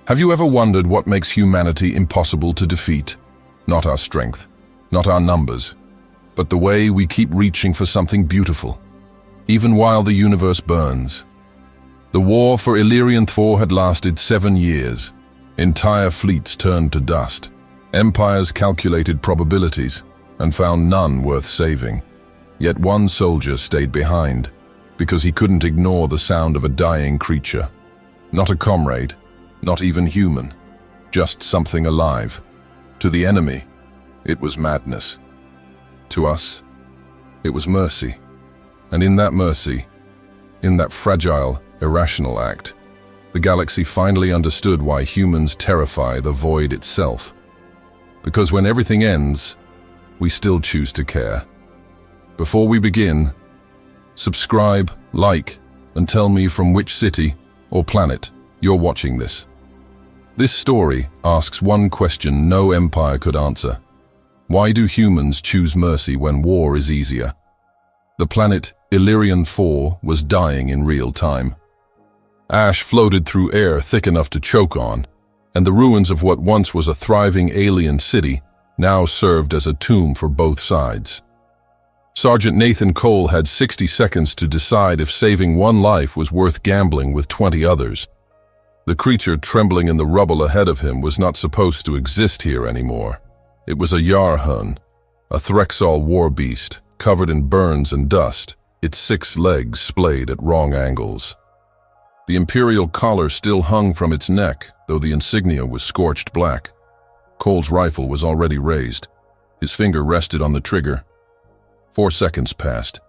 Have you ever wondered what makes humanity impossible to defeat? Not our strength, not our numbers, but the way we keep reaching for something beautiful, even while the universe burns. The war for Illyrian Thor had lasted 7 years. Entire fleets turned to dust. Empires calculated probabilities and found none worth saving. Yet one soldier stayed behind because he couldn't ignore the sound of a dying creature. Not a comrade, not even human, just something alive. To the enemy, it was madness. To us, it was mercy. And in that mercy, in that fragile, irrational act, the galaxy finally understood why humans terrify the void itself. Because when everything ends, we still choose to care. Before we begin, subscribe, like, and tell me from which city or planet you're watching this. This story asks one question no empire could answer. Why do humans choose mercy when war is easier? The planet Illyrian 4 was dying in real time. Ash floated through air thick enough to choke on, and the ruins of what once was a thriving alien city now served as a tomb for both sides. Sergeant Nathan Cole had 60 seconds to decide if saving one life was worth gambling with 20 others. The creature trembling in the rubble ahead of him was not supposed to exist here anymore. It was a Yarhun, a Threxal war beast, covered in burns and dust, its 6 legs splayed at wrong angles. The imperial collar still hung from its neck, though the insignia was scorched black. Cole's rifle was already raised. His finger rested on the trigger. 4 seconds passed.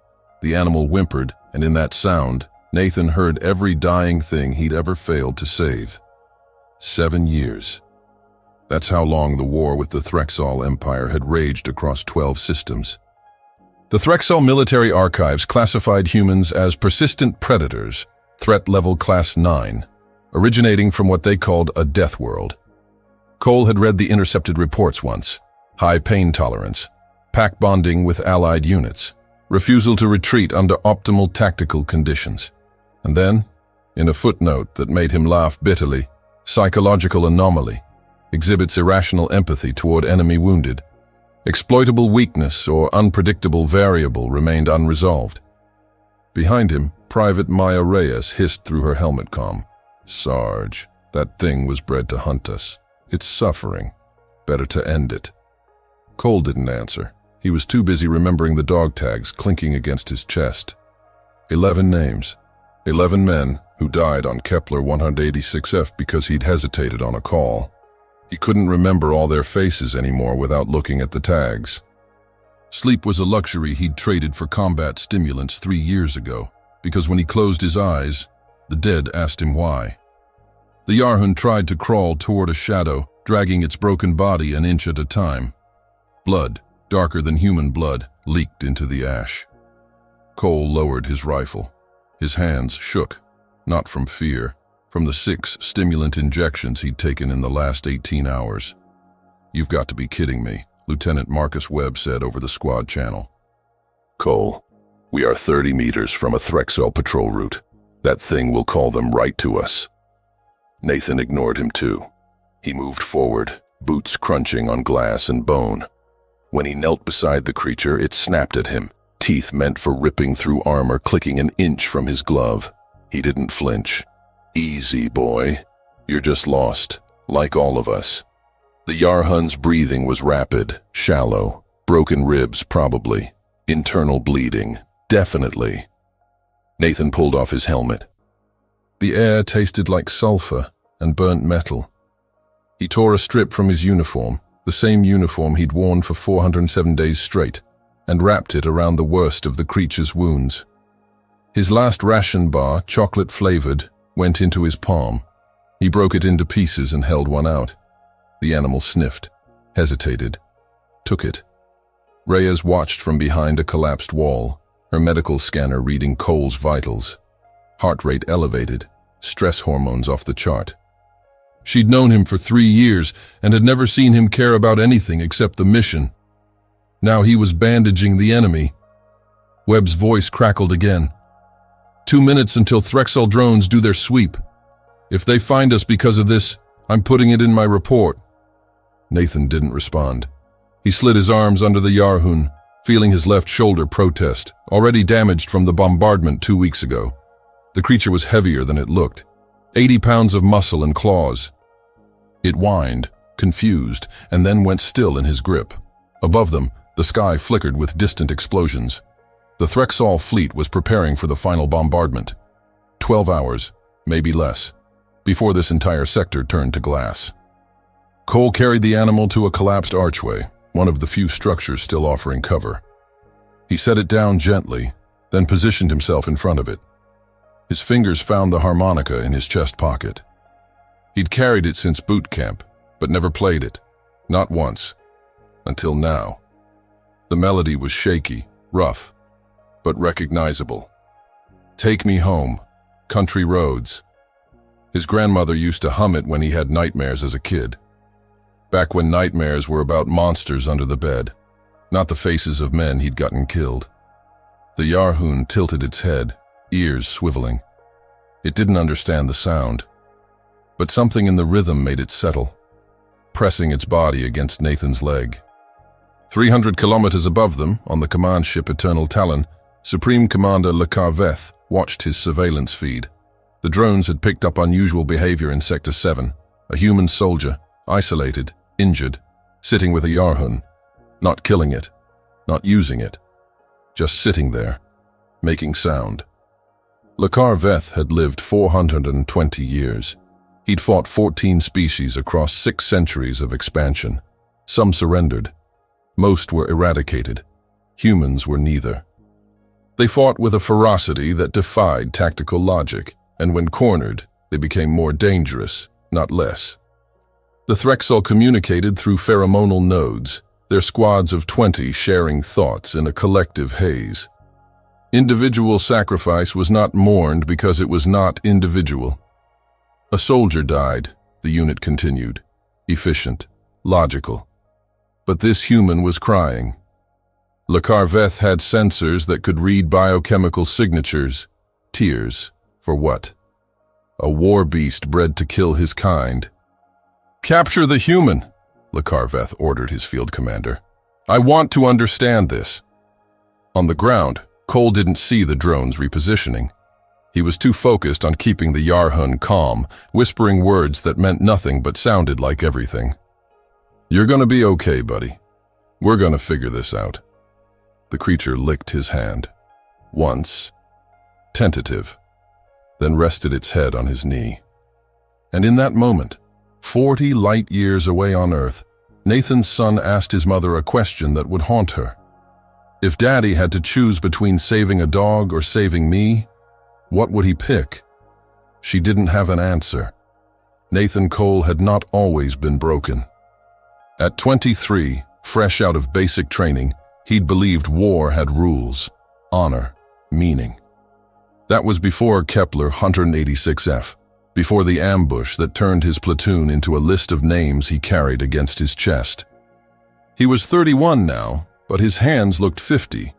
The animal whimpered, and in that sound, Nathan heard every dying thing he'd ever failed to save. 7 years. That's how long the war with the Threxal Empire had raged across 12 systems. The Threxal military archives classified humans as persistent predators, threat level class 9, originating from what they called a death world. Cole had read the intercepted reports once: high pain tolerance, pack bonding with allied units, refusal to retreat under optimal tactical conditions. And then, in a footnote that made him laugh bitterly, psychological anomaly, exhibits irrational empathy toward enemy wounded. Exploitable weakness or unpredictable variable remained unresolved. Behind him, Private Maya Reyes hissed through her helmet comm. "Sarge, that thing was bred to hunt us. It's suffering. Better to end it." Cole didn't answer. He was too busy remembering the dog tags clinking against his chest. 11 names. 11 men who died on Kepler 186F because he'd hesitated on a call. He couldn't remember all their faces anymore without looking at the tags. Sleep was a luxury he'd traded for combat stimulants 3 years ago, because when he closed his eyes, the dead asked him why. The Yarhun tried to crawl toward a shadow, dragging its broken body an inch at a time. Blood, darker than human blood, leaked into the ash. Cole lowered his rifle. His hands shook, not from fear, from the 6 stimulant injections he'd taken in the last 18 hours. "You've got to be kidding me," Lieutenant Marcus Webb said over the squad channel. "Cole, we are 30 meters from a Threxal patrol route. That thing will call them right to us." Nathan ignored him too. He moved forward, boots crunching on glass and bone. When he knelt beside the creature, it snapped at him, teeth meant for ripping through armor clicking an inch from his glove. He didn't flinch. "Easy, boy. You're just lost, like all of us." The Yarhun's breathing was rapid, shallow, broken ribs probably, internal bleeding, definitely. Nathan pulled off his helmet. The air tasted like sulfur and burnt metal. He tore a strip from his uniform, the same uniform he'd worn for 407 days straight, and wrapped it around the worst of the creature's wounds. His last ration bar, chocolate-flavored, went into his palm. He broke it into pieces and held one out. The animal sniffed, hesitated, took it. Reyes watched from behind a collapsed wall, her medical scanner reading Cole's vitals. Heart rate elevated, stress hormones off the chart. She'd known him for 3 years and had never seen him care about anything except the mission. Now he was bandaging the enemy. Webb's voice crackled again. 2 minutes until Threxal drones do their sweep. If they find us because of this, I'm putting it in my report. Nathan didn't respond. He slid his arms under the Yarhun, feeling his left shoulder protest, already damaged from the bombardment 2 weeks ago. The creature was heavier than it looked, 80 pounds of muscle and claws. It whined, confused, and then went still in his grip. Above them, the sky flickered with distant explosions. The Threxall fleet was preparing for the final bombardment. 12 hours, maybe less, before this entire sector turned to glass. Cole carried the animal to a collapsed archway, one of the few structures still offering cover. He set it down gently, then positioned himself in front of it. His fingers found the harmonica in his chest pocket. He'd carried it since boot camp, but never played it, not once, until now. The melody was shaky, rough, but recognizable. Take me home, country roads. His grandmother used to hum it when he had nightmares as a kid. Back when nightmares were about monsters under the bed, not the faces of men he'd gotten killed. The Yarhun tilted its head, ears swiveling. It didn't understand the sound, but something in the rhythm made it settle, pressing its body against Nathan's leg. 300 kilometers above them, on the command ship Eternal Talon, Supreme Commander Lekarveth watched his surveillance feed. The drones had picked up unusual behavior in Sector 7, a human soldier, isolated, injured, sitting with a Yarhun, not killing it, not using it, just sitting there, making sound. Lekarveth had lived 420 years. He'd fought 14 species across 6 centuries of expansion. Some surrendered. Most were eradicated. Humans were neither. They fought with a ferocity that defied tactical logic, and when cornered, they became more dangerous, not less. The Threxall communicated through pheromonal nodes, their squads of 20 sharing thoughts in a collective haze. Individual sacrifice was not mourned because it was not individual. A soldier died, the unit continued, efficient, logical. But this human was crying. Lekarveth had sensors that could read biochemical signatures. Tears. For what? A war beast bred to kill his kind. Capture the human, Lekarveth ordered his field commander. I want to understand this. On the ground, Cole didn't see the drones repositioning. He was too focused on keeping the Yarhun calm, whispering words that meant nothing but sounded like everything. You're gonna be okay, buddy. We're gonna figure this out. The creature licked his hand. Once, tentative, then rested its head on his knee. And in that moment, 40 light years away on Earth, Nathan's son asked his mother a question that would haunt her. If Daddy had to choose between saving a dog or saving me, what would he pick? She didn't have an answer. Nathan Cole had not always been broken. At 23, fresh out of basic training, he'd believed war had rules, honor, meaning. That was before Kepler 186F. Before the ambush that turned his platoon into a list of names he carried against his chest. He was 31 now, but his hands looked 50.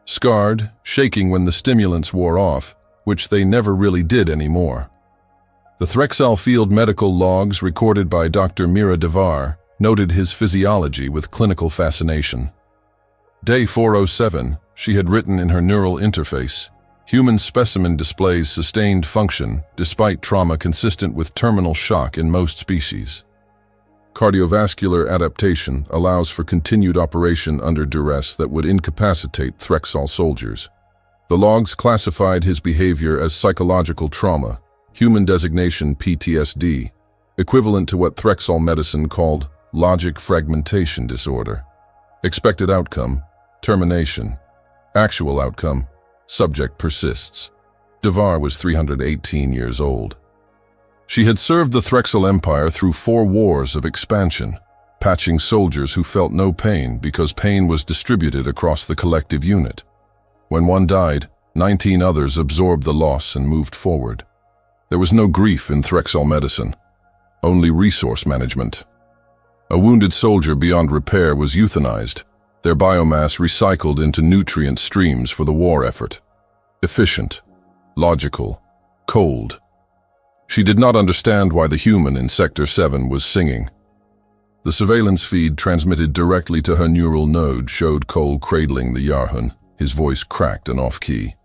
Scarred, shaking when the stimulants wore off, which they never really did anymore. The Threxall field medical logs recorded by Dr. Mira Devar noted his physiology with clinical fascination. Day 407, she had written in her neural interface, human specimen displays sustained function despite trauma consistent with terminal shock in most species. Cardiovascular adaptation allows for continued operation under duress that would incapacitate Threxall soldiers. The logs classified his behavior as psychological trauma, human designation PTSD, equivalent to what Threxall medicine called logic fragmentation disorder. Expected outcome, termination. Actual outcome, subject persists. Devar was 318 years old. She had served the Threxall Empire through 4 wars of expansion, patching soldiers who felt no pain because pain was distributed across the collective unit. When one died, 19 others absorbed the loss and moved forward. There was no grief in Threxall medicine, only resource management. A wounded soldier beyond repair was euthanized, their biomass recycled into nutrient streams for the war effort. Efficient, logical, cold. She did not understand why the human in Sector 7 was singing. The surveillance feed transmitted directly to her neural node showed Cole cradling the Yarhun, his voice cracked and off-key.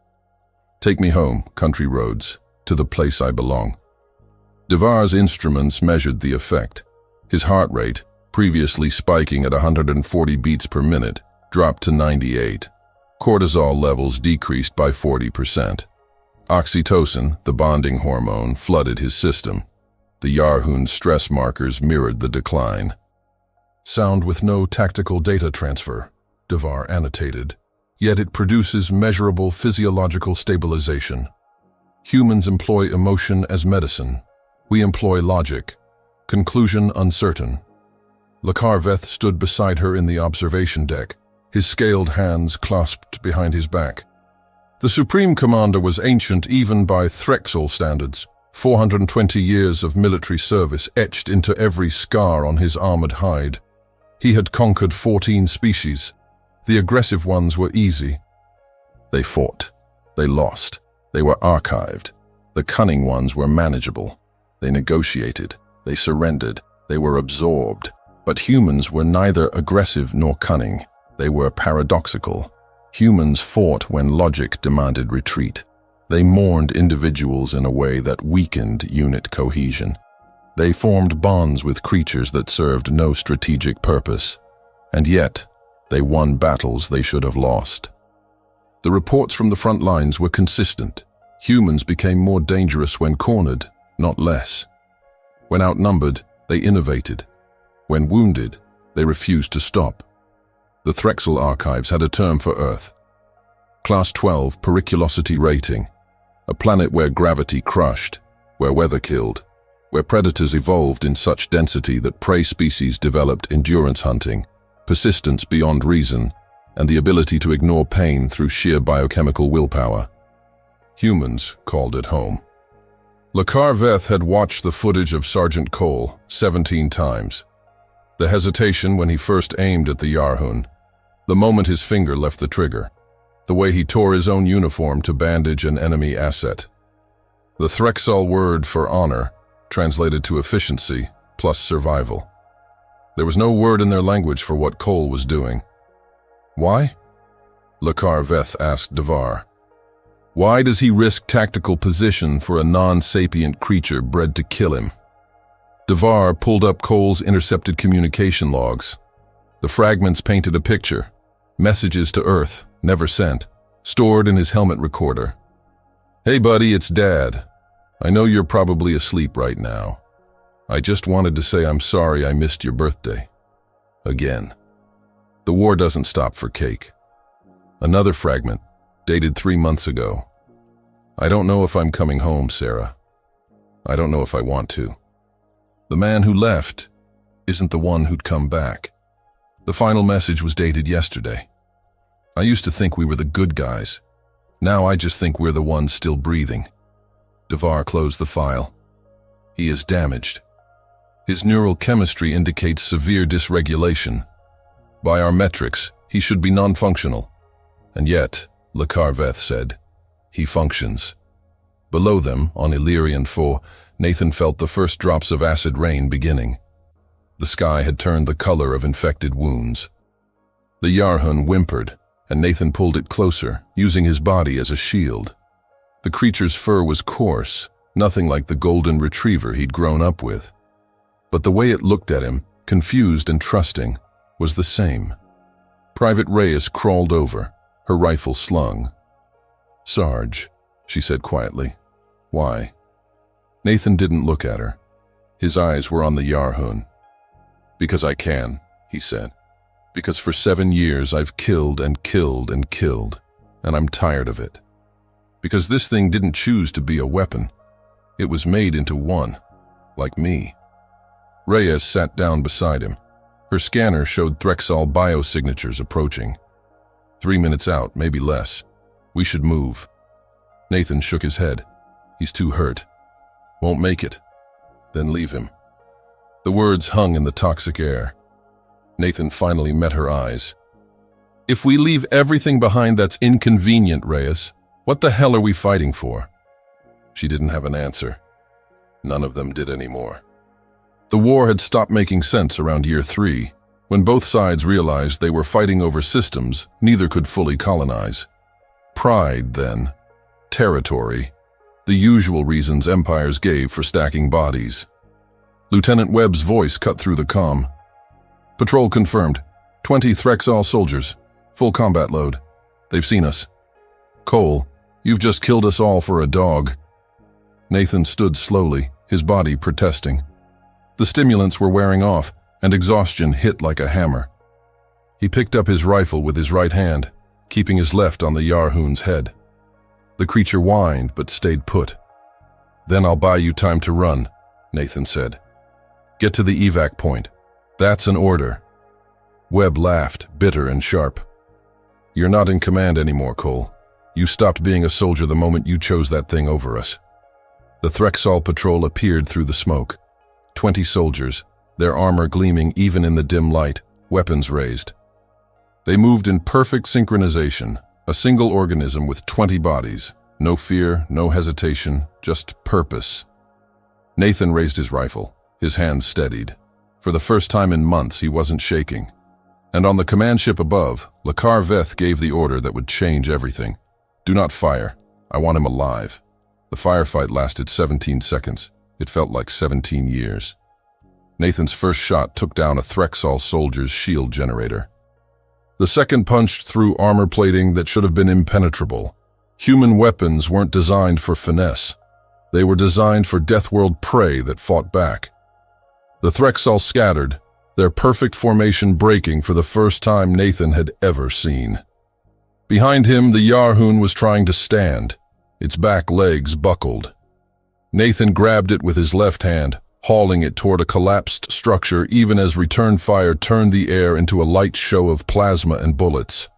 "Take me home, country roads, to the place I belong." Devar's instruments measured the effect. His heart rate, previously spiking at 140 beats per minute, dropped to 98. Cortisol levels decreased by 40%. Oxytocin, the bonding hormone, flooded his system. The Yarhun's stress markers mirrored the decline. "Sound with no tactical data transfer," Devar annotated, "yet it produces measurable physiological stabilization. Humans employ emotion as medicine. We employ logic. Conclusion uncertain." Lakarveth stood beside her in the observation deck, his scaled hands clasped behind his back. The Supreme Commander was ancient even by Threxel standards, 420 years of military service etched into every scar on his armored hide. He had conquered 14 species. The aggressive ones were easy. They fought. They lost. They were archived. The cunning ones were manageable. They negotiated. They surrendered. They were absorbed. But humans were neither aggressive nor cunning. They were paradoxical. Humans fought when logic demanded retreat. They mourned individuals in a way that weakened unit cohesion. They formed bonds with creatures that served no strategic purpose. And yet, they won battles they should have lost. The reports from the front lines were consistent. Humans became more dangerous when cornered, not less. When outnumbered, they innovated. When wounded, they refused to stop. The Threxel archives had a term for Earth. Class 12 periculosity rating. A planet where gravity crushed, where weather killed, where predators evolved in such density that prey species developed endurance hunting, persistence beyond reason, and the ability to ignore pain through sheer biochemical willpower. Humans called it home. Lakarveth had watched the footage of Sergeant Cole 17 times. The hesitation when he first aimed at the Yarhun, the moment his finger left the trigger, the way he tore his own uniform to bandage an enemy asset. The Threxel word for honor translated to efficiency plus survival. There was no word in their language for what Cole was doing. "Why?" Lakarveth asked Devar. "Why does he risk tactical position for a non-sapient creature bred to kill him?" Devar pulled up Cole's intercepted communication logs. The fragments painted a picture. Messages to Earth, never sent, stored in his helmet recorder. "Hey buddy, it's Dad. I know you're probably asleep right now. I just wanted to say I'm sorry I missed your birthday. Again. The war doesn't stop for cake." Another fragment, dated 3 months ago. "I don't know if I'm coming home, Sarah. I don't know if I want to. The man who left isn't the one who'd come back." The final message was dated yesterday. "I used to think we were the good guys. Now I just think we're the ones still breathing." Devar closed the file. "He is damaged. His neural chemistry indicates severe dysregulation. By our metrics, he should be non-functional. And yet," Lakarveth said, "he functions." Below them, on Illyrian 4, Nathan felt the first drops of acid rain beginning. The sky had turned the color of infected wounds. The Yarhun whimpered, and Nathan pulled it closer, using his body as a shield. The creature's fur was coarse, nothing like the golden retriever he'd grown up with. But the way it looked at him, confused and trusting, was the same. Private Reyes crawled over, her rifle slung. "Sarge," she said quietly. "Why?" Nathan didn't look at her. His eyes were on the Yarhun. "Because I can," he said. "Because for 7 years I've killed and killed and killed, and I'm tired of it. Because this thing didn't choose to be a weapon. It was made into one, like me." Reyes sat down beside him. Her scanner showed Threxal biosignatures approaching. 3 minutes out, maybe less. "We should move." Nathan shook his head. "He's too hurt. Won't make it." "Then leave him." The words hung in the toxic air. Nathan finally met her eyes. "If we leave everything behind that's inconvenient, Reyes, what the hell are we fighting for?" She didn't have an answer. None of them did anymore. The war had stopped making sense around year 3, when both sides realized they were fighting over systems neither could fully colonize. Pride, then. Territory. The usual reasons empires gave for stacking bodies. Lieutenant Webb's voice cut through the comm. Patrol confirmed. 20 Threxal soldiers. Full combat load. They've seen us. Cole, you've just killed us all for a dog. Nathan stood slowly, his body protesting. The stimulants were wearing off, and exhaustion hit like a hammer. He picked up his rifle with his right hand, keeping his left on the Yarhoon's head. The creature whined but stayed put. Then I'll buy you time to run, Nathan said. Get to the evac point. That's an order. Webb laughed, bitter and sharp. You're not in command anymore, Cole. You stopped being a soldier the moment you chose that thing over us. The Threxal patrol appeared through the smoke. 20 soldiers, their armor gleaming even in the dim light, weapons raised. They moved in perfect synchronization, a single organism with 20 bodies. No fear, no hesitation, just purpose. Nathan raised his rifle, his hands steadied. For the first time in months, he wasn't shaking. And on the command ship above, Lakar Veth gave the order that would change everything. Do not fire. I want him alive. The firefight lasted 17 seconds. It felt like 17 years. Nathan's first shot took down a Threxal soldier's shield generator. The second punched through armor plating that should have been impenetrable. Human weapons weren't designed for finesse. They were designed for Deathworld prey that fought back. The Threxal scattered, their perfect formation breaking for the first time Nathan had ever seen. Behind him, the Yarhoon was trying to stand, its back legs buckled. Nathan grabbed it with his left hand, hauling it toward a collapsed structure even as return fire turned the air into a light show of plasma and bullets.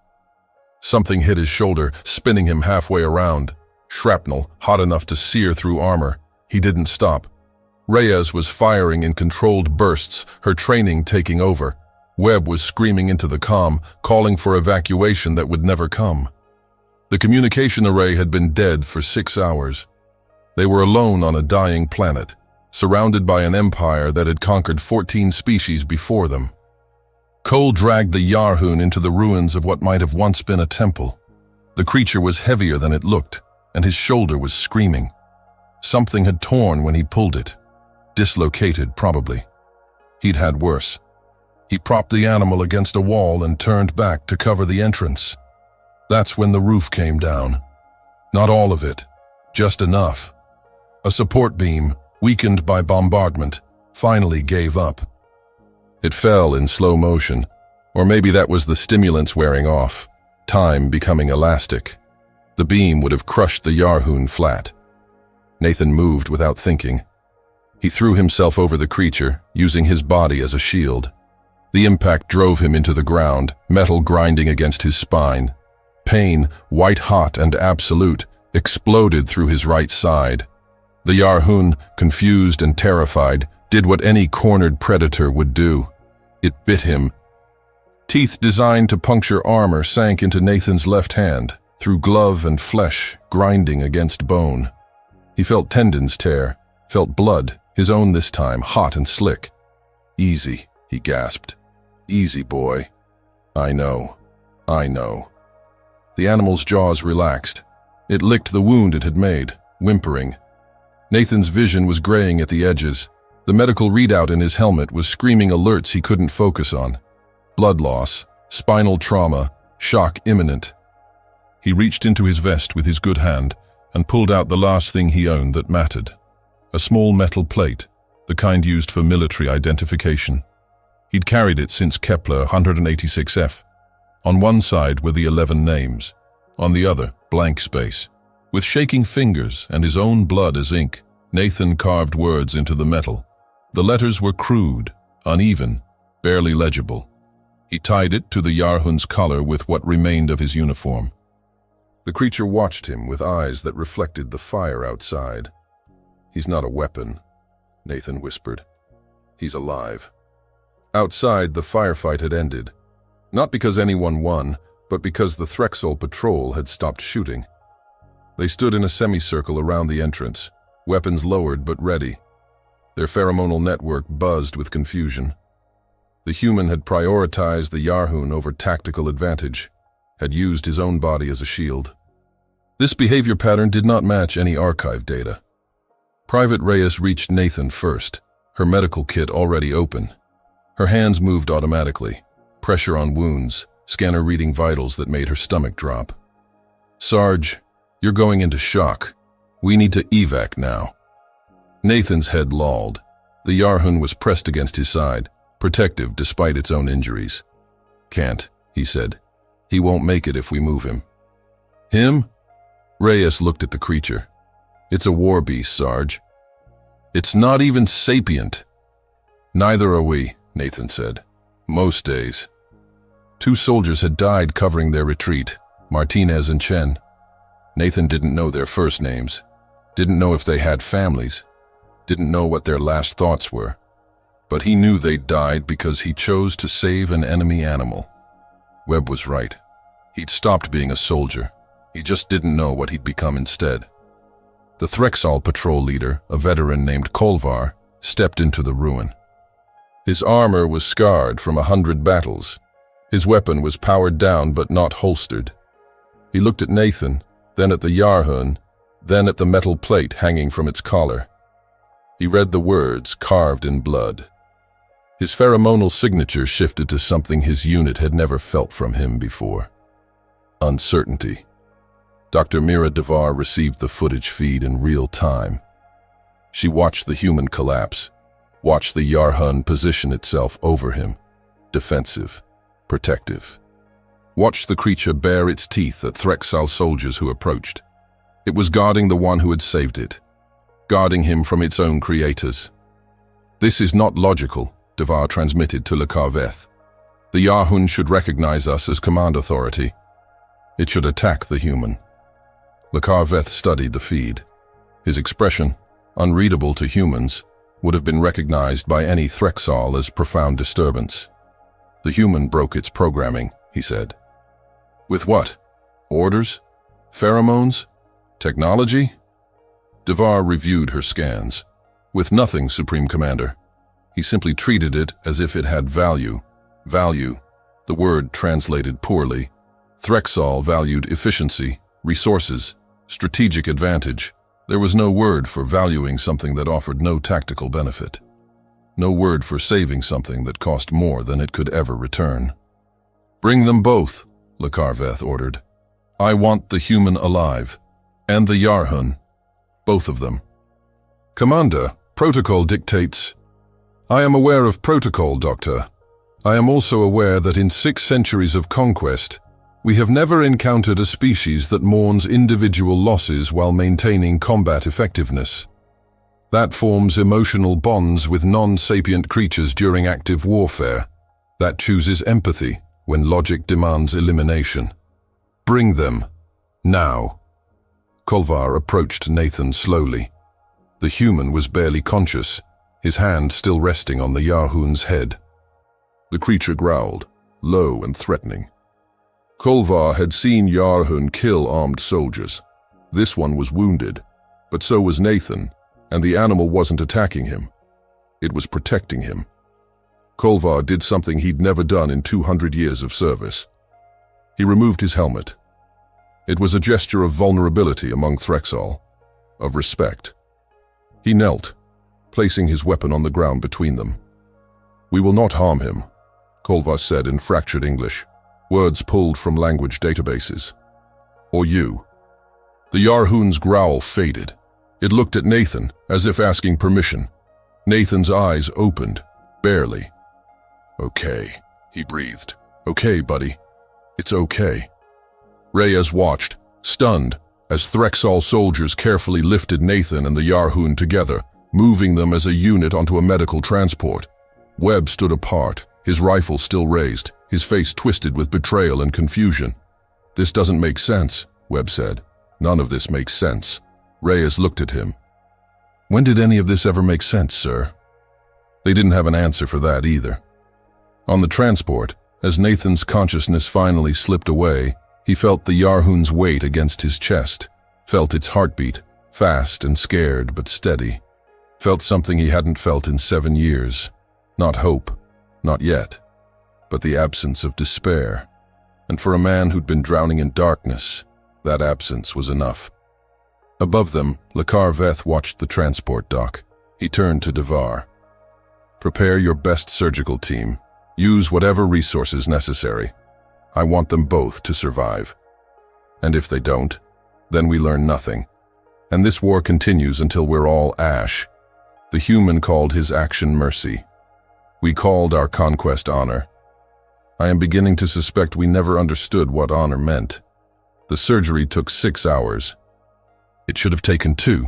Something hit his shoulder, spinning him halfway around. Shrapnel, hot enough to sear through armor. He didn't stop. Reyes was firing in controlled bursts, her training taking over. Webb was screaming into the comm, calling for evacuation that would never come. The communication array had been dead for 6 hours. They were alone on a dying planet, surrounded by an empire that had conquered 14 species before them. Cole dragged the Yarhoon into the ruins of what might have once been a temple. The creature was heavier than it looked, and his shoulder was screaming. Something had torn when he pulled it. Dislocated, probably. He'd had worse. He propped the animal against a wall and turned back to cover the entrance. That's when the roof came down. Not all of it, just enough. A support beam, weakened by bombardment, finally gave up. It fell in slow motion, or maybe that was the stimulants wearing off, time becoming elastic. The beam would have crushed the Yarhoon flat. Nathan moved without thinking. He threw himself over the creature, using his body as a shield. The impact drove him into the ground, metal grinding against his spine. Pain, white-hot and absolute, exploded through his right side. The Yarhoon, confused and terrified, did what any cornered predator would do. It bit him. Teeth designed to puncture armor sank into Nathan's left hand, through glove and flesh, grinding against bone. He felt tendons tear, felt blood, his own this time, hot and slick. Easy, he gasped. Easy, boy. I know. The animal's jaws relaxed. It licked the wound it had made, whimpering. Nathan's vision was graying at the edges. The medical readout in his helmet was screaming alerts he couldn't focus on. Blood loss, spinal trauma, shock imminent. He reached into his vest with his good hand and pulled out the last thing he owned that mattered. A small metal plate, the kind used for military identification. He'd carried it since Kepler 186F. On one side were the 11 names, on the other, blank space. With shaking fingers and his own blood as ink, Nathan carved words into the metal. The letters were crude, uneven, barely legible. He tied it to the Yarhoon's collar with what remained of his uniform. The creature watched him with eyes that reflected the fire outside. He's not a weapon, Nathan whispered. He's alive. Outside, the firefight had ended. Not because anyone won, but because the Threxal patrol had stopped shooting. They stood in a semicircle around the entrance, weapons lowered but ready, Their pheromonal network buzzed with confusion. The human had prioritized the Yarhoon over tactical advantage, had used his own body as a shield. This behavior pattern did not match any archive data. Private Reyes reached Nathan first, her medical kit already open. Her hands moved automatically, pressure on wounds, scanner reading vitals that made her stomach drop. "Sarge, you're going into shock. We need to evac now." Nathan's head lolled. The Yarhoon was pressed against his side, protective despite its own injuries. "Can't," he said. "He won't make it if we move him." "Him?" Reyes looked at the creature. "It's a war beast, Sarge. It's not even sapient." "Neither are we," Nathan said. "Most days." 2 soldiers had died covering their retreat, Martinez and Chen. Nathan didn't know their first names, didn't know if they had families, didn't know what their last thoughts were. But he knew they'd died because he chose to save an enemy animal. Webb was right. He'd stopped being a soldier. He just didn't know what he'd become instead. The Threxal patrol leader, a veteran named Kolvar, stepped into the ruin. His armor was scarred from 100 battles. His weapon was powered down but not holstered. He looked at Nathan, then at the Yarhoon, then at the metal plate hanging from its collar. He read the words carved in blood. His pheromonal signature shifted to something his unit had never felt from him before. Uncertainty. Dr. Mira Devar received the footage feed in real time. She watched the human collapse, watched the Yarhoon position itself over him, defensive, protective. Watched the creature bare its teeth at Threxal soldiers who approached. It was guarding the one who had saved it, guarding him from its own creators. "This is not logical," Devar transmitted to Le Carveth. "The Yarhoon should recognize us as command authority. It should attack the human." Le Carveth studied the feed. His expression, unreadable to humans, would have been recognized by any Threxal as profound disturbance. "The human broke its programming," he said. "With what? Orders? Pheromones? Technology?" Devar reviewed her scans. "With nothing, Supreme Commander. He simply treated it as if it had value. Value, the word translated poorly. Threxal valued efficiency, resources, strategic advantage. There was no word for valuing something that offered no tactical benefit. No word for saving something that cost more than it could ever return." "Bring them both," Le Carveth ordered. "I want the human alive, and the Yarhoon. Both of them." "Commander, protocol dictates." "I am aware of protocol, Doctor. I am also aware that in 6 centuries of conquest, we have never encountered a species that mourns individual losses while maintaining combat effectiveness. That forms emotional bonds with non-sapient creatures during active warfare. That chooses empathy when logic demands elimination. Bring them. Now." Kolvar approached Nathan slowly. The human was barely conscious, his hand still resting on the Yarhoon's head. The creature growled, low and threatening. Kolvar had seen Yarhoon kill armed soldiers. This one was wounded, but so was Nathan, and the animal wasn't attacking him. It was protecting him. Kolvar did something he'd never done in 200 years of service. He removed his helmet. It was a gesture of vulnerability among Threxal, of respect. He knelt, placing his weapon on the ground between them. "We will not harm him," Kolvar said in fractured English, words pulled from language databases. "Or you." The Yarhoon's growl faded. It looked at Nathan, as if asking permission. Nathan's eyes opened, barely. "Okay," he breathed. "Okay, buddy. It's okay." Reyes watched, stunned, as Threxal soldiers carefully lifted Nathan and the Yarhoon together, moving them as a unit onto a medical transport. Webb stood apart, his rifle still raised, his face twisted with betrayal and confusion. "This doesn't make sense," Webb said. "None of this makes sense." Reyes looked at him. "When did any of this ever make sense, sir?" They didn't have an answer for that either. On the transport, as Nathan's consciousness finally slipped away, he felt the Yarhoon's weight against his chest, felt its heartbeat, fast and scared but steady. Felt something he hadn't felt in 7 years. Not hope, not yet, but the absence of despair. And for a man who'd been drowning in darkness, that absence was enough. Above them, Lakar Veth watched the transport dock. He turned to Devar. Prepare your best surgical team. Use whatever resources necessary. I want them both to survive. And if they don't, then we learn nothing. And this war continues until we're all ash. The human called his action mercy. We called our conquest honor. I am beginning to suspect we never understood what honor meant. The surgery took 6 hours. It should have taken 2.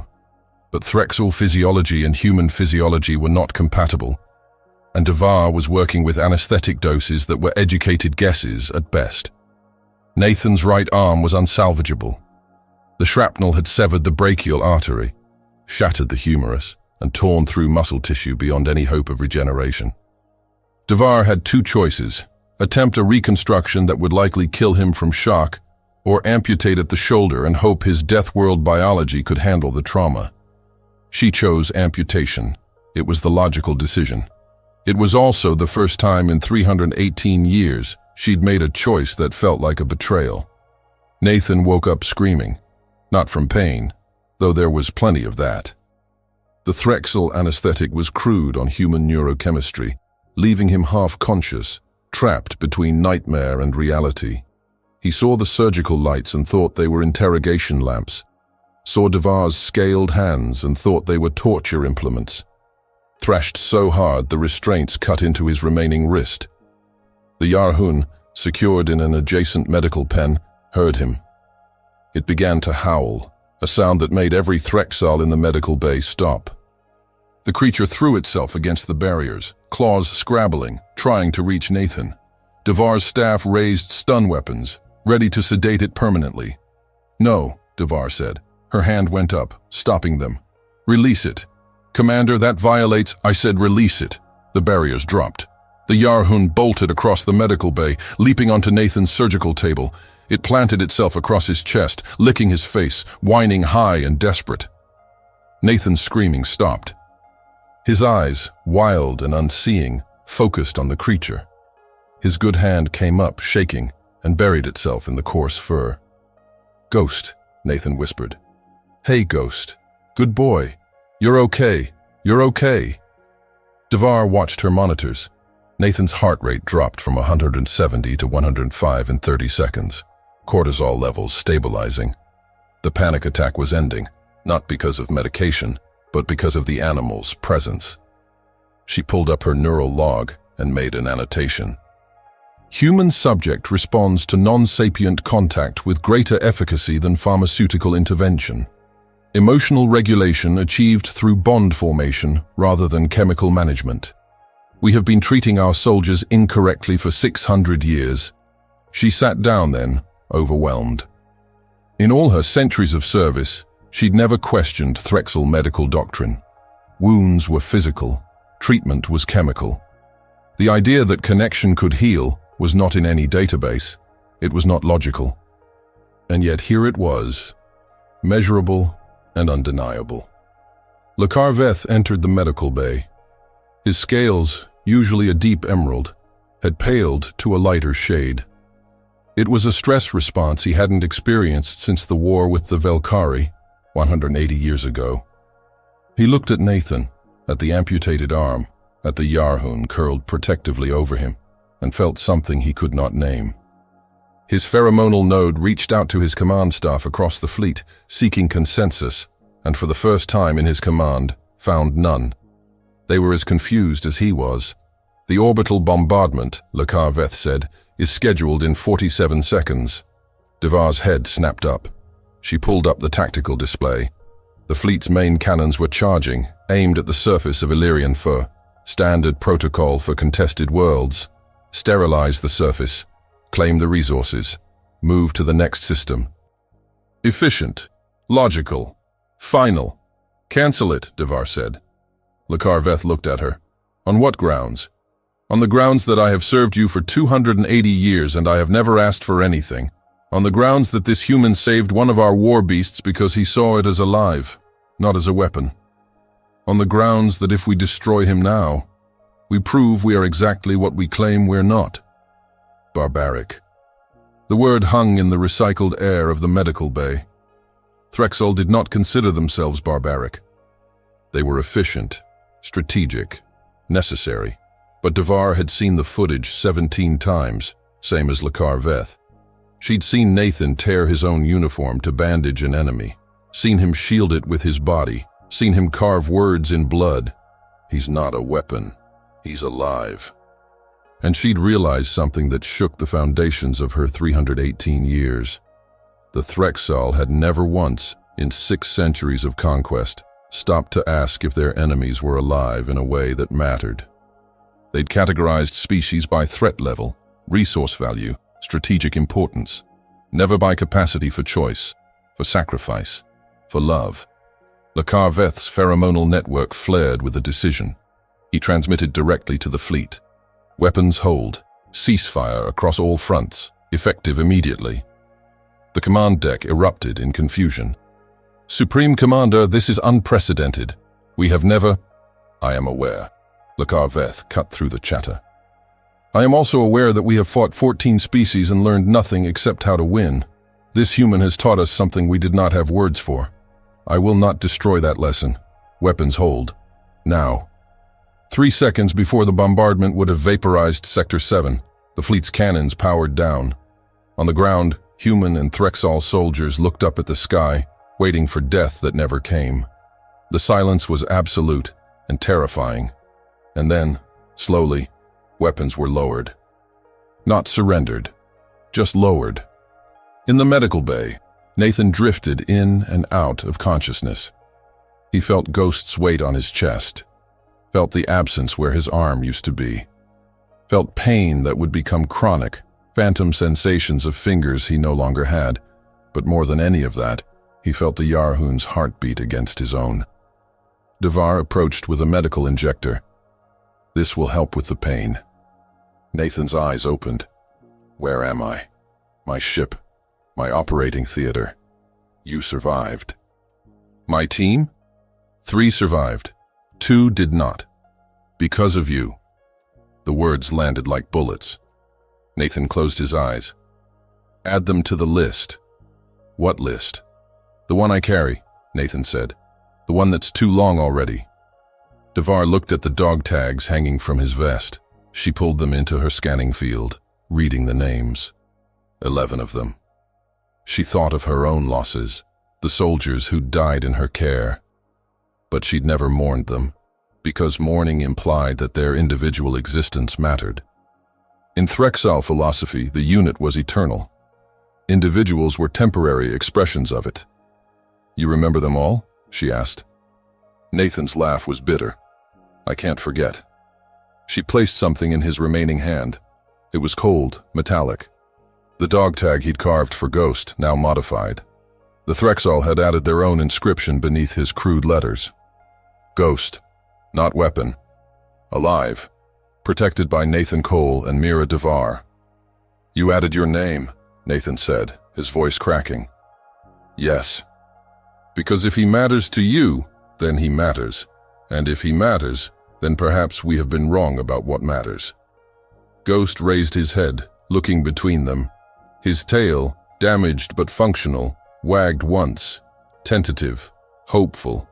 But Threxel physiology and human physiology were not compatible, and Devar was working with anesthetic doses that were educated guesses at best. Nathan's right arm was unsalvageable. The shrapnel had severed the brachial artery, shattered the humerus, and torn through muscle tissue beyond any hope of regeneration. Devar had 2 choices: attempt a reconstruction that would likely kill him from shock, or amputate at the shoulder and hope his death world biology could handle the trauma. She chose amputation. It was the logical decision. It was also the first time in 318 years she'd made a choice that felt like a betrayal. Nathan woke up screaming, not from pain, though there was plenty of that. The Threxel anesthetic was crude on human neurochemistry, leaving him half-conscious, trapped between nightmare and reality. He saw the surgical lights and thought they were interrogation lamps, saw Devar's scaled hands and thought they were torture implements. Thrashed so hard the restraints cut into his remaining wrist. The Yarhun, secured in an adjacent medical pen, heard him. It began to howl, a sound that made every Threxal in the medical bay stop. The creature threw itself against the barriers, claws scrabbling, trying to reach Nathan. Devar's staff raised stun weapons, ready to sedate it permanently. "No," Devar said. Her hand went up, stopping them. "Release it." "Commander, that violates—" "I said release it." The barriers dropped. The Yarhun bolted across the medical bay, leaping onto Nathan's surgical table. It planted itself across his chest, licking his face, whining high and desperate. Nathan's screaming stopped. His eyes, wild and unseeing, focused on the creature. His good hand came up, shaking, and buried itself in the coarse fur. "Ghost," Nathan whispered. "Hey, Ghost. Good boy. You're okay. You're okay." Devar watched her monitors. Nathan's heart rate dropped from 170 to 105 in 30 seconds, cortisol levels stabilizing. The panic attack was ending, not because of medication, but because of the animal's presence. She pulled up her neural log and made an annotation. Human subject responds to non-sapient contact with greater efficacy than pharmaceutical intervention. Emotional regulation achieved through bond formation rather than chemical management. We have been treating our soldiers incorrectly for 600 years. She sat down then, overwhelmed. In all her centuries of service, she'd never questioned Threxel medical doctrine. Wounds were physical, treatment was chemical. The idea that connection could heal was not in any database. It was not logical. And yet here it was, measurable and undeniable. Lakar Veth entered the medical bay. His scales, usually a deep emerald, had paled to a lighter shade. It was a stress response he hadn't experienced since the war with the Velkari, 180 years ago. He looked at Nathan, at the amputated arm, at the Yarhun curled protectively over him, and felt something he could not name. His pheromonal node reached out to his command staff across the fleet, seeking consensus, and for the first time in his command, found none. They were as confused as he was. "The orbital bombardment," Lakar Veth said, "is scheduled in 47 seconds. Devar's head snapped up. She pulled up the tactical display. The fleet's main cannons were charging, aimed at the surface of Illyrian Fur. Standard protocol for contested worlds. Sterilize the surface. Claim the resources. Move to the next system. Efficient. Logical. Final. Cancel it, Devar said. Lakar Veth looked at her. On what grounds? On the grounds that I have served you for 280 years and I have never asked for anything. On the grounds that this human saved one of our war beasts because he saw it as alive, not as a weapon. on the grounds that if we destroy him now, we prove we are exactly what we claim we're not. Barbaric. The word hung in the recycled air of the medical bay. Threxel did not consider themselves barbaric. They were efficient, strategic, necessary. But Devar had seen the footage 17 times, same as Lakar Veth. She'd seen Nathan tear his own uniform to bandage an enemy, seen him shield it with his body, seen him carve words in blood. He's not a weapon. He's alive. And she'd realized something that shook the foundations of her 318 years. The Threxal had never once, in 6 centuries of conquest, stopped to ask if their enemies were alive in a way that mattered. They'd categorized species by threat level, resource value, strategic importance, never by capacity for choice, for sacrifice, for love. Lakar Veth's pheromonal network flared with a decision. He transmitted directly to the fleet. Weapons hold, ceasefire across all fronts, effective immediately. The command deck erupted in confusion. Supreme Commander, this is unprecedented. We have never... I am aware. Lakar Veth cut through the chatter. I am also aware that we have fought 14 species and learned nothing except how to win. This human has taught us something we did not have words for. I will not destroy that lesson. Weapons hold. Now. 3 seconds before the bombardment would have vaporized Sector 7, the fleet's cannons powered down. On the ground, human and Threxal soldiers looked up at the sky, waiting for death that never came. The silence was absolute and terrifying. And then, slowly, weapons were lowered. Not surrendered, just lowered. In the medical bay, Nathan drifted in and out of consciousness. He felt Ghost's weight on his chest, felt the absence where his arm used to be, felt pain that would become chronic, phantom sensations of fingers he no longer had, but more than any of that, he felt the Yarhoon's heartbeat against his own. Devar approached with a medical injector. This will help with the pain. Nathan's eyes opened. Where am I? My ship. My operating theater. You survived. My team? 3 survived. 2 did not. Because of you. The words landed like bullets. Nathan closed his eyes. Add them to the list. What list? The one I carry, Nathan said. The one that's too long already. Devar looked at the dog tags hanging from his vest. She pulled them into her scanning field, reading the names. 11 of them. She thought of her own losses, the soldiers who'd died in her care. But she'd never mourned them, because mourning implied that their individual existence mattered. In Threxal philosophy, the unit was eternal. Individuals were temporary expressions of it. You remember them all? She asked. Nathan's laugh was bitter. I can't forget. She placed something in his remaining hand. It was cold, metallic. The dog tag he'd carved for Ghost, now modified. The Threxal had added their own inscription beneath his crude letters. Ghost, not weapon. Alive, protected by Nathan Cole and Mira Devar. You added your name, Nathan said, his voice cracking. Yes. Because if he matters to you, then he matters. And if he matters, then perhaps we have been wrong about what matters. Ghost raised his head, looking between them. His tail, damaged but functional, wagged once, tentative, hopeful.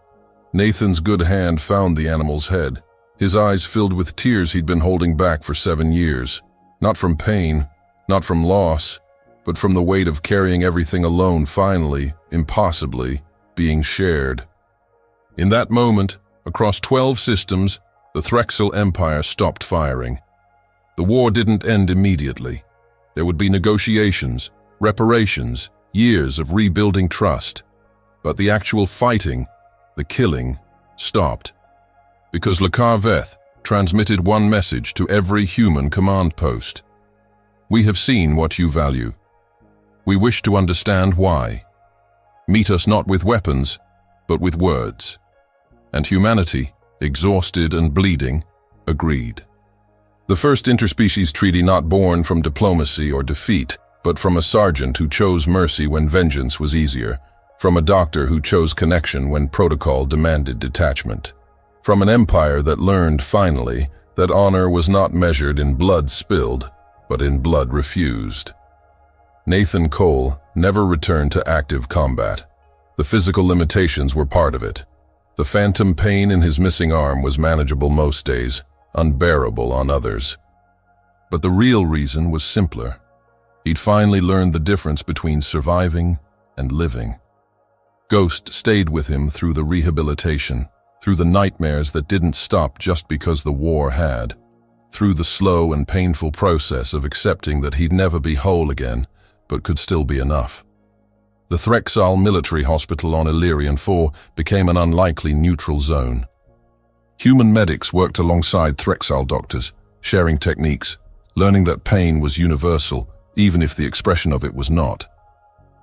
Nathan's good hand found the animal's head, his eyes filled with tears he'd been holding back for 7 years. Not from pain, not from loss, but from the weight of carrying everything alone finally, impossibly, being shared. In that moment, across 12 systems, the Threxal Empire stopped firing. The war didn't end immediately. There would be negotiations, reparations, years of rebuilding trust. But the actual fighting, the killing, stopped. Because Lakar Veth transmitted one message to every human command post. We have seen what you value. We wish to understand why. Meet us not with weapons, but with words. And humanity, exhausted and bleeding, agreed. The first interspecies treaty not born from diplomacy or defeat, but from a sergeant who chose mercy when vengeance was easier, from a doctor who chose connection when protocol demanded detachment. From an empire that learned, finally, that honor was not measured in blood spilled, but in blood refused. Nathan Cole never returned to active combat. The physical limitations were part of it. The phantom pain in his missing arm was manageable most days, unbearable on others. But the real reason was simpler. He'd finally learned the difference between surviving and living. Ghost stayed with him through the rehabilitation, through the nightmares that didn't stop just because the war had, through the slow and painful process of accepting that he'd never be whole again, but could still be enough. The Threxal military hospital on Illyrian 4 became an unlikely neutral zone. Human medics worked alongside Threxal doctors, sharing techniques, learning that pain was universal, even if the expression of it was not.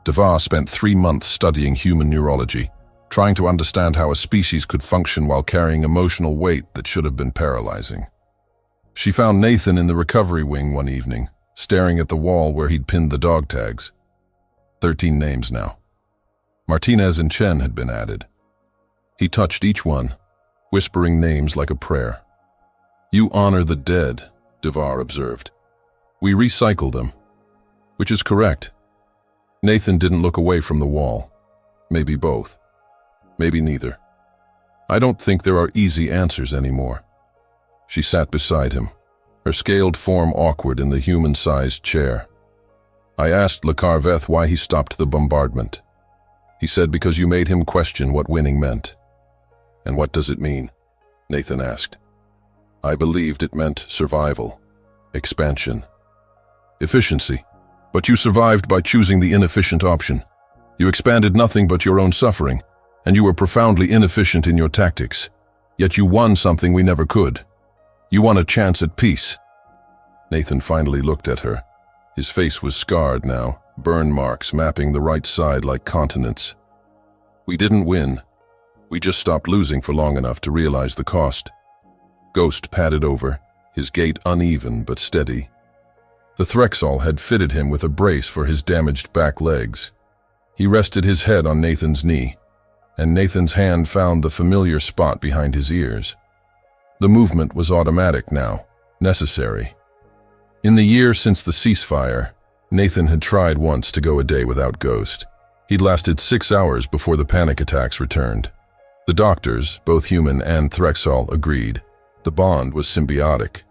Devar spent 3 months studying human neurology, trying to understand how a species could function while carrying emotional weight that should have been paralyzing. She found Nathan in the recovery wing one evening, staring at the wall where he'd pinned the dog tags. 13 names now. Martinez and Chen had been added. He touched each one, whispering names like a prayer. "You honor the dead," Devar observed. "We recycle them." Which is correct. Nathan didn't look away from the wall. Maybe both. Maybe neither. "I don't think there are easy answers anymore." She sat beside him, her scaled form awkward in the human-sized chair. "I asked Lakarveth why he stopped the bombardment. He said because you made him question what winning meant." "And what does it mean?" Nathan asked. "I believed it meant survival, expansion, efficiency. But you survived by choosing the inefficient option. You expanded nothing but your own suffering, and you were profoundly inefficient in your tactics. Yet you won something we never could. You won a chance at peace." Nathan finally looked at her. His face was scarred now, burn marks mapping the right side like continents. "We didn't win. We just stopped losing for long enough to realize the cost." Ghost padded over, his gait uneven but steady. The Threxal had fitted him with a brace for his damaged back legs. He rested his head on Nathan's knee, and Nathan's hand found the familiar spot behind his ears. The movement was automatic now, necessary. In the year since the ceasefire, Nathan had tried once to go a day without Ghost. He'd lasted 6 hours before the panic attacks returned. The doctors, both human and Threxal, agreed. The bond was symbiotic.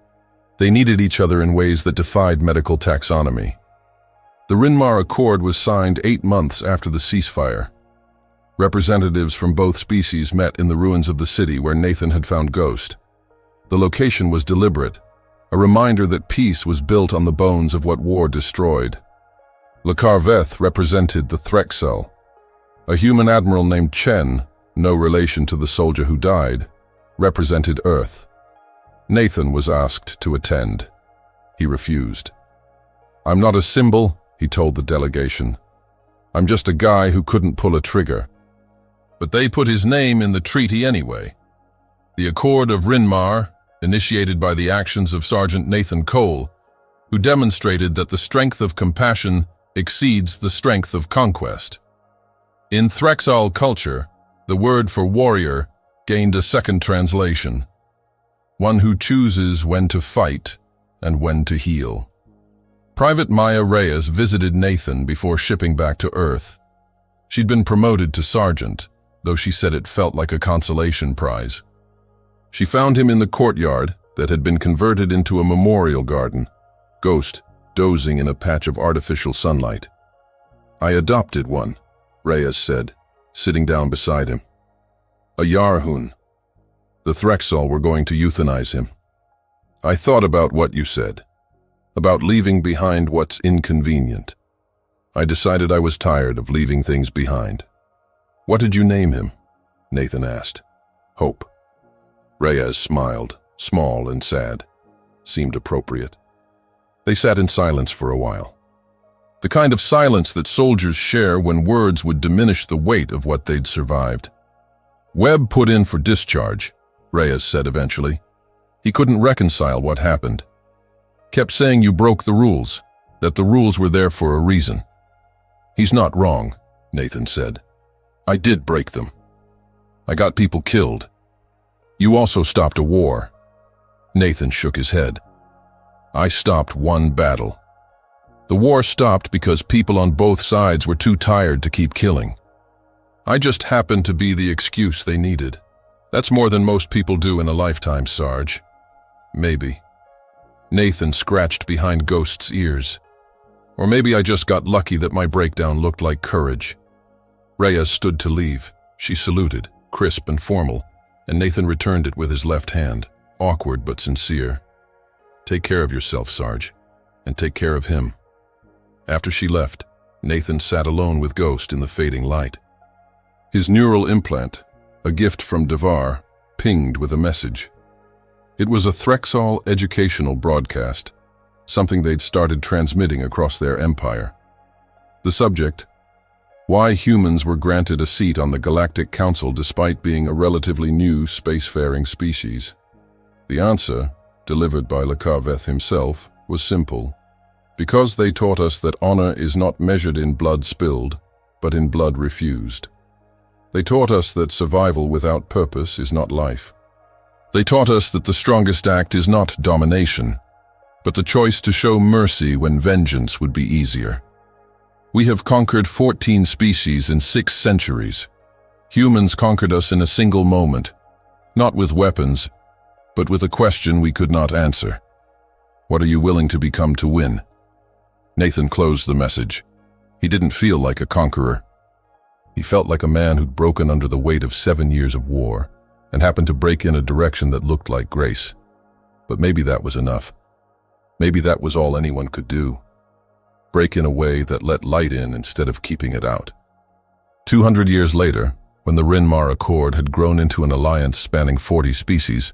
They needed each other in ways that defied medical taxonomy. The Rinmar Accord was signed 8 months after the ceasefire. Representatives from both species met in the ruins of the city where Nathan had found Ghost. The location was deliberate, a reminder that peace was built on the bones of what war destroyed. Lakarveth represented the Threxal. A human admiral named Chen, no relation to the soldier who died, represented Earth. Nathan was asked to attend. He refused. "I'm not a symbol," he told the delegation. "I'm just a guy who couldn't pull a trigger." But they put his name in the treaty anyway. The Accord of Rinmar, initiated by the actions of Sergeant Nathan Cole, who demonstrated that the strength of compassion exceeds the strength of conquest. In Threxal culture, the word for warrior gained a second translation. One who chooses when to fight and when to heal. Private Maya Reyes visited Nathan before shipping back to Earth. She'd been promoted to sergeant, though she said it felt like a consolation prize. She found him in the courtyard that had been converted into a memorial garden, Ghost dozing in a patch of artificial sunlight. "I adopted one," Reyes said, sitting down beside him. "A Yarhun. The Threxal were going to euthanize him. I thought about what you said, about leaving behind what's inconvenient. I decided I was tired of leaving things behind." "What did you name him?" Nathan asked. "Hope." Reyes smiled, small and sad. Seemed appropriate. They sat in silence for a while. The kind of silence that soldiers share when words would diminish the weight of what they'd survived. "Webb put in for discharge," Reyes said eventually. "He couldn't reconcile what happened. Kept saying you broke the rules, that the rules were there for a reason." "He's not wrong," Nathan said. "I did break them. I got people killed. You also stopped a war. Nathan shook his head. I stopped one battle. The war stopped because people on both sides were too tired to keep killing. I just happened to be the excuse they needed. That's more than most people do in a lifetime, Sarge. Maybe. Nathan scratched behind Ghost's ears. Or maybe I just got lucky that my breakdown looked like courage. Rhea stood to leave. She saluted, crisp and formal, and Nathan returned it with his left hand, awkward but sincere. Take care of yourself, Sarge, and take care of him. After she left, Nathan sat alone with Ghost in the fading light. His neural implant, a gift from Devar, pinged with a message. It was a Threxall educational broadcast, something they'd started transmitting across their empire. The subject: why humans were granted a seat on the Galactic Council despite being a relatively new spacefaring species. The answer, delivered by Lakaveth himself, was simple. Because they taught us that honor is not measured in blood spilled, but in blood refused. They taught us that survival without purpose is not life. They taught us that the strongest act is not domination, but the choice to show mercy when vengeance would be easier. We have conquered 14 species in 6 centuries. Humans conquered us in a single moment, not with weapons, but with a question we could not answer. What are you willing to become to win? Nathan closed the message. He didn't feel like a conqueror. He felt like a man who'd broken under the weight of 7 years of war and happened to break in a direction that looked like grace. But maybe that was enough. Maybe that was all anyone could do. Break in a way that let light in instead of keeping it out. 200 years later, when the Rinmar Accord had grown into an alliance spanning 40 species,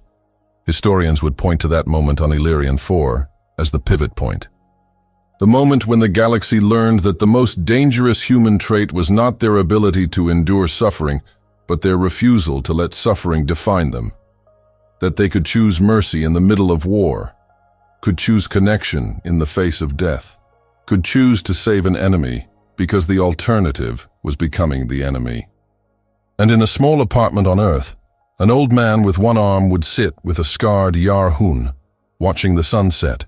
historians would point to that moment on Illyrian 4 as the pivot point. The moment when the galaxy learned that the most dangerous human trait was not their ability to endure suffering, but their refusal to let suffering define them. That they could choose mercy in the middle of war, could choose connection in the face of death, could choose to save an enemy because the alternative was becoming the enemy. And in a small apartment on Earth, an old man with one arm would sit with a scarred Yarhun, watching the sunset,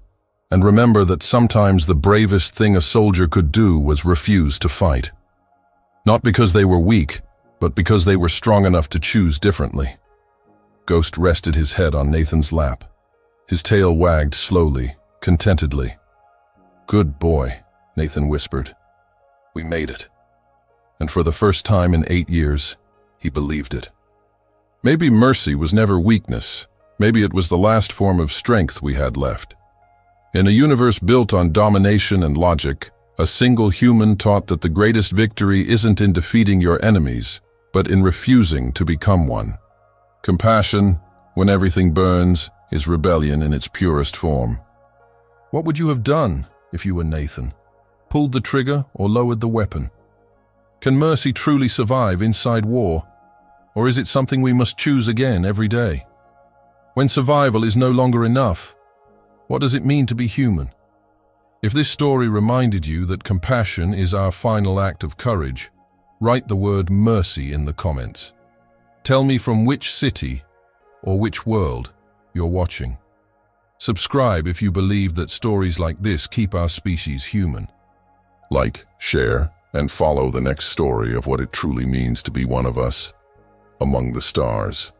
and remember that sometimes the bravest thing a soldier could do was refuse to fight. Not because they were weak, but because they were strong enough to choose differently. Ghost rested his head on Nathan's lap. His tail wagged slowly, contentedly. Good boy, Nathan whispered. We made it. And for the first time in 8 years, he believed it. Maybe mercy was never weakness. Maybe it was the last form of strength we had left. In a universe built on domination and logic, a single human taught that the greatest victory isn't in defeating your enemies, but in refusing to become one. Compassion, when everything burns, is rebellion in its purest form. What would you have done if you were Nathan? Pulled the trigger or lowered the weapon? Can mercy truly survive inside war? Or is it something we must choose again every day? When survival is no longer enough, what does it mean to be human? If this story reminded you that compassion is our final act of courage, write the word mercy in the comments. Tell me from which city or which world you're watching. Subscribe if you believe that stories like this keep our species human. Like, share, and follow the next story of what it truly means to be one of us among the stars.